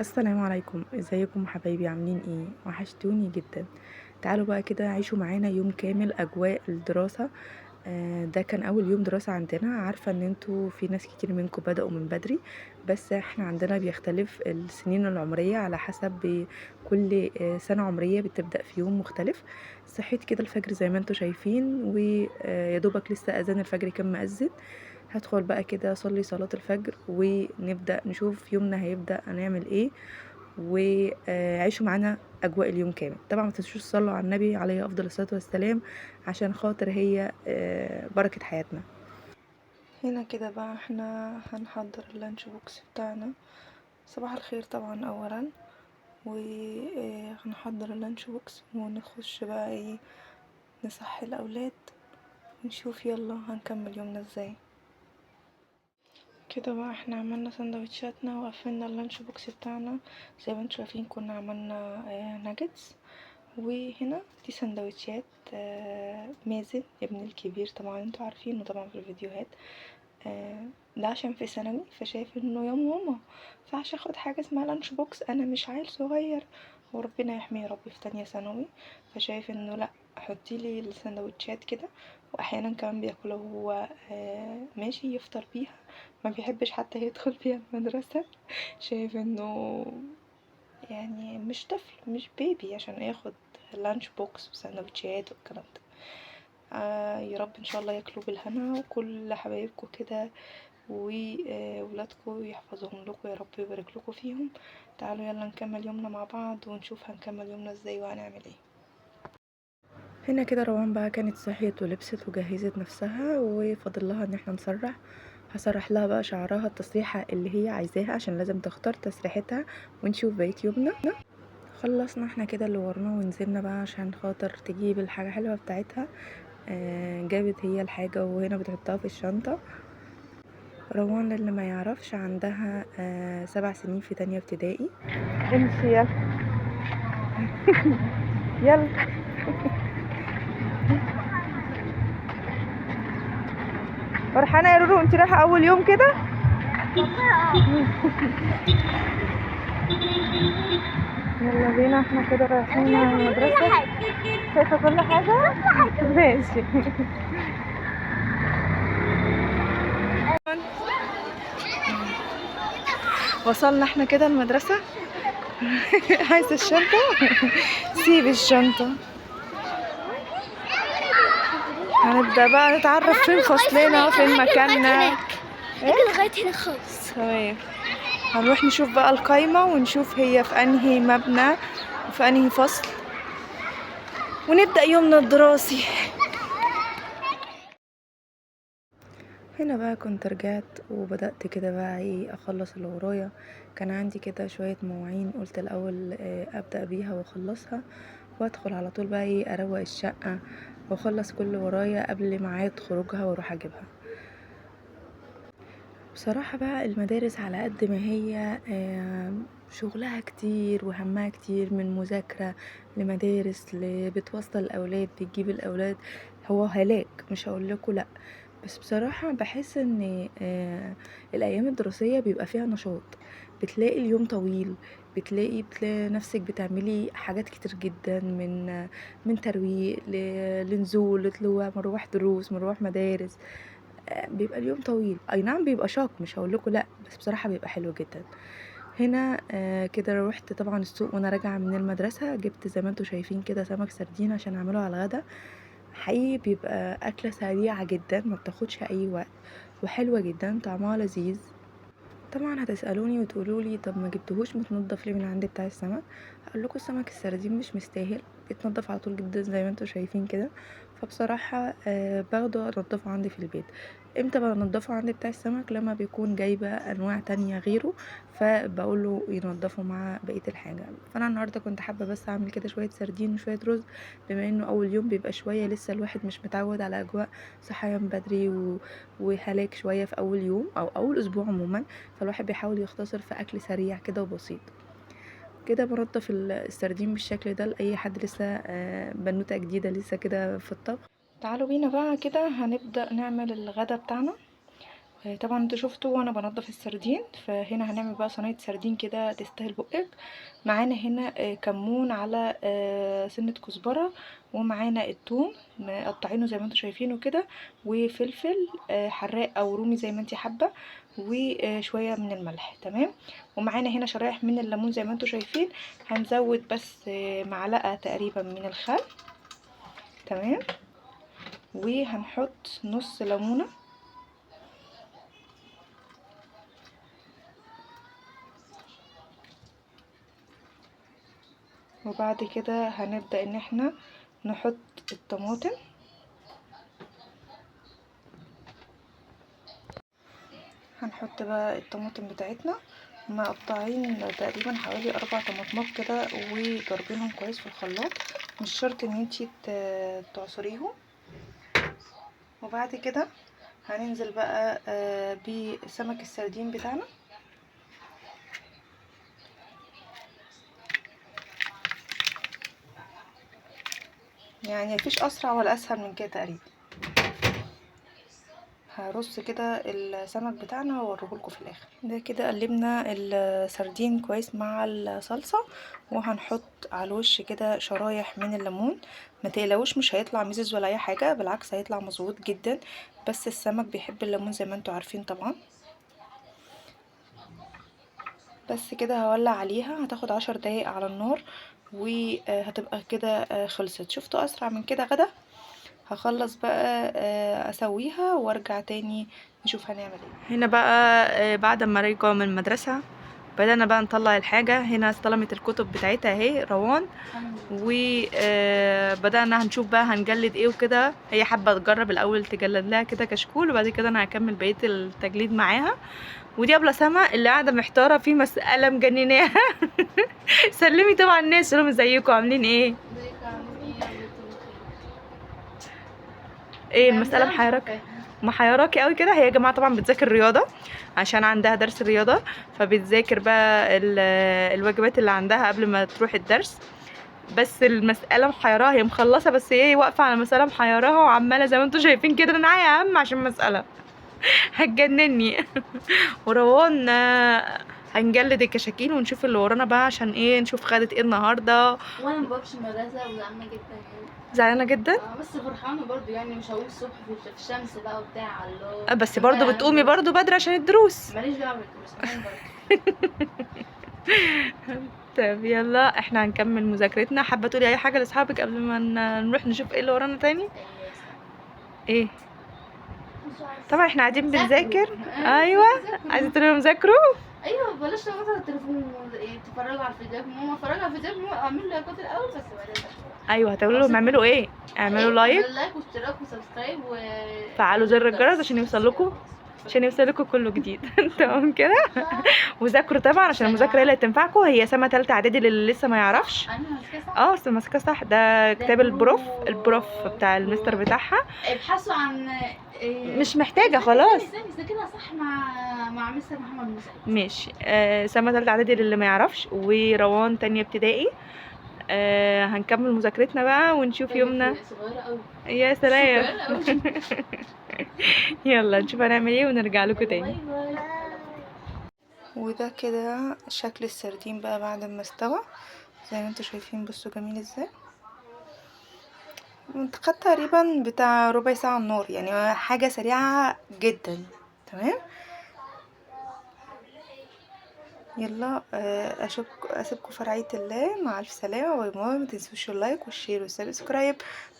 السلام عليكم، ازيكم حبايبي؟ عاملين ايه؟ وحشتوني جدا. تعالوا بقى كده عيشوا معانا يوم كامل اجواء الدراسة. ده كان اول يوم دراسة عندنا. عارفة ان انتوا في ناس كتير منكم بدأوا من بدري، بس احنا عندنا بيختلف السنين العمرية على حسب كل سنة عمرية بتبدأ في يوم مختلف. صحيت كده الفجر زي ما انتوا شايفين، ويا دوبك لسه اذان الفجر كان مأذن. هدخل بقى كده اصلي صلاة الفجر ونبدأ نشوف يومنا هيبدأ هنعمل ايه. وعيشوا معانا اجواء اليوم كامل. طبعا ما تنسوش تصلوا على النبي عليه افضل الصلاه والسلام، عشان خاطر هي بركه حياتنا. هنا كده بقى احنا هنحضر اللانش بوكس بتاعنا. صباح الخير طبعا اولا. وهنحضر اللانش بوكس ونخش بقى ايه، نصحي الاولاد ونشوف يلا هنكمل يومنا ازاي. كده بقى احنا عملنا سندوتشاتنا وقفلنا اللانش بوكس بتاعنا. زي ما انتوا شايفين كنا عملنا ناجتس. وهنا دي سندوتشات مازن ابني الكبير، طبعا انتوا عارفينه طبعا في الفيديوهات. ده عشان في ثانوي فشايف انه يا ماما فعش اخد حاجه اسمها لانش بوكس، انا مش عيل صغير، وربنا يحميه يا ربي في تانية ثانوي. فشايف انه لا، حطيلي السندوتشات كده. واحيانا كمان بياكلها وهو ماشي يفطر بيها، ما بيحبش حتى يدخل بيها المدرسه. شايف انه يعني مش طفل مش بيبي عشان ياخد لانش بوكس وسندوتشات والكلام ده. يا رب ان شاء الله ياكلوا بالهنا وكل حبايبكم كده، وولادكم يحفظهم لكم يا رب ويبارك لكم فيهم. تعالوا يلا نكمل يومنا مع بعض ونشوف هنكمل يومنا ازاي وهنعمل ايه. هنا كده روان بقى كانت صحيت ولبست وجهزت نفسها، وفاضل لها ان احنا هسرح لها بقى شعرها التسريحة اللي هي عايزاها، عشان لازم تختار تسريحتها. ونشوف بقية يومنا. خلصنا احنا كده اللي ورنا ونزلنا بقى عشان خاطر تجيب الحاجة حلوة بتاعتها. جابت هي الحاجة وهنا بتحطها في الشنطة. روان اللي ما يعرفش عندها 7 سنين في تانية ابتدائي. امشي يلا. يلا. فرحانة يا رورو؟ انت رايحة اول يوم كده؟ يلا بينا احنا كده رايحين المدرسة. شايفة كل حاجة؟ ماشي. وصلنا احنا كده المدرسة. عايزة الشنطة؟ سيب الشنطة. هنبدأ بقى نتعرف فين فصلنا فين مكاننا. ايه لغاية هنا خالص. تمام. هنروح نشوف بقى القايمة ونشوف هي في انهي مبنى وفي انهي فصل، ونبدأ يومنا الدراسي. هنا بقى كنت رجعت وبدأت كده بقى ايه اخلص اللي ورايا. كان عندي كده شوية مواعين، قلت الاول ابدأ بيها واخلصها، وادخل على طول بقى ايه اروق الشقة واخلص كل ورايا قبل ميعاد خروجها واروح اجيبها. بصراحة بقى المدارس على قد ما هي شغلها كتير وهمها كتير، من مذاكرة لمدارس بتوصل الأولاد بتجيب الأولاد، هو هلاك مش هقولكوا لأ. بس بصراحة بحس ان الأيام الدراسية بيبقى فيها نشاط، بتلاقي اليوم طويل، بتلاقي نفسك بتعملي حاجات كتير جدا، من ترويق لنزول لطلوع مروح دروس مروح مدارس. بيبقى اليوم طويل، اي نعم بيبقى شاق مش هقولكوا لا، بس بصراحة بيبقى حلو جدا. هنا كده روحت طبعا السوق وانا راجعة من المدرسة، جبت زي ما انتوا شايفين كده سمك سردين عشان اعمله على الغدا. حقيقي بيبقى اكلة سريعة جدا ما بتاخدش اي وقت، وحلوة جدا طعمها لذيذ. طبعا هتسألوني وتقولولي طب ما جبتهوش متنضف ليه من عند بتاع السمك؟ هقول لكم السمك السردين مش مستاهل، بيتنضف على طول جدا زي ما انتوا شايفين كده. فبصراحة باخده انضفه عندي في البيت. امتى بنضفه عند بتاع السمك؟ لما بيكون جايبة انواع تانية غيره، فبقوله ينضفه مع بقية الحاجة. فانا النهاردة كنت حابة بس اعمل كده شوية سردين وشوية رز، بما انه اول يوم بيبقى شوية لسه الواحد مش متعود على اجواء صحيان بدري وهلاك شوية في اول يوم او اول اسبوع عموما. فالواحد بيحاول يختصر في اكل سريع كده وبسيط. كده بنضف السردين بالشكل ده لاي حد لسه بنوته جديده لسه كده في الطبخ. تعالوا بينا بقى كده هنبدا نعمل الغدا بتاعنا. طبعا انتوا شفتوا وانا بنضف السردين، فهنا هنعمل بقى صينيه سردين كده تستاهل بقك. معانا هنا كمون على سنه كزبره، ومعانا الثوم مقطعينه زي ما انتوا شايفينه كده، وفلفل حراق او رومي زي ما انتي حابه، وشويه من الملح. تمام. ومعانا هنا شرايح من الليمون زي ما انتوا شايفين. هنزود بس معلقه تقريبا من الخل. تمام. وهنحط نص ليمونه. وبعد كده هنبدأ ان احنا نحط الطماطم. هنحط بقى الطماطم بتاعتنا، مقطعين تقريبا حوالي 4 طماطمات كده وضربينهم كويس في الخلاط، مش شرط ان انتي تعصريهم. وبعد كده هننزل بقى بسمك السردين بتاعنا. يعني مفيش اسرع ولا اسهل من كده تقريبا. هرص كده السمك بتاعنا واوريهولكوا في الاخر. ده كده قلبنا السردين كويس مع الصلصه، وهنحط على الوش كده شرايح من الليمون. ما تقلقوش مش هيطلع مزز ولا اي حاجه، بالعكس هيطلع مظبوط جدا، بس السمك بيحب الليمون زي ما انتوا عارفين طبعا. بس كده هولع عليها، هتاخد 10 دقايق على النار وهتبقى كده خلصت. شفتوا اسرع من كده غدا. هخلص بقى اسويها وارجع تاني نشوف هنعمل ايه. هنا بقى بعد ما رجعوا من المدرسة بدأنا بقى نطلع الحاجة. هنا استلمت الكتب بتاعتها اهي روان، وبدأنا هنشوف بقى هنجلد ايه وكده. هي حابة تجرب الاول تجلد لها كده كشكول، وبعد كده انا هكمل بقية التجليد معاها. ودي ابله سما اللي قاعدة محتارة في مسألة مجنناها. سلمي طبعا الناس، قولهم ازيكم عاملين ايه. ايه المسألة محيراكي قوي كده. هي يا جماعه طبعا بتذاكر رياضه عشان عندها درس رياضه، فبتذاكر بقى الواجبات اللي عندها قبل ما تروح الدرس. بس المسألة محيراها، هي مخلصة بس هي واقفة على مسألة محيراها وعمالة زي ما انتوا شايفين كده انا معايا هم عشان مسألة هتجنني. وروان هنجلد الكشاكين ونشوف اللي ورانا بقى عشان ايه، نشوف خدت ايه النهارده. وانا مبروحش المدرسه وزعلانه جدا يعني. زعلانه جدا. بس فرحانه برضو يعني، مش هقول الصبح في الشمس بقى وبتاع الله. بس برضو بتقومي برضو بدري عشان الدروس. ماليش دعوه بالدروس برضو. طيب يلا احنا هنكمل مذاكرتنا. حابه تقولي اي حاجه لاصحابك قبل ما نروح نشوف ايه اللي ورانا تاني؟ ايه طبعا احنا قاعدين بنذاكر. ايوه عايزه تقولي لهم ذاكروا. ايوه بلاش مثلا التليفون تتفرجوا على الفيديوهات. ماما اتفرجوا على الفيديوهات، ماما اعملوا لايكات الاول بس بعدين. ايوه هتقولوا لهم اعملوا ايه؟ اعملوا لايك واشتراك وسبسكرايب وفعلوا زر الجرس عشان يوصل لكم كله جديد. تمام كده. وذاكروا طبعا عشان المذاكره هي اللي هتنفعكم. هي سما تالتة اعدادي اللي لسه ما يعرفش. ماسكه صح. ده كتاب البروف بتاع المستر بتاعها. ابحثوا عن مش محتاجه خلاص. ذاكرها صح مع مستر محمد موسى. ماشي. سما تالتة اعدادي اللي ما يعرفش، وروان تانية ابتدائي. هنكمل مذاكرتنا بقى ونشوف يومنا. صغيره قوي يا سلام. يلا نشوف هنعمل ايه ونرجع لكم تاني. وده كده شكل السردين بقى بعد ما استوى زي ما انتوا شايفين. بصوا جميل ازاي. خد تقريبا بتاع ربع ساعة على النار، يعني حاجة سريعة جدا. تمام. يلا اسيبكم في رعاية الله. مع الف سلامة. باي باي. ما تنسوش اللايك والشير والسبسكرايب.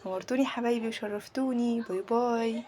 نورتوني حبايبي وشرفتوني. باي باي.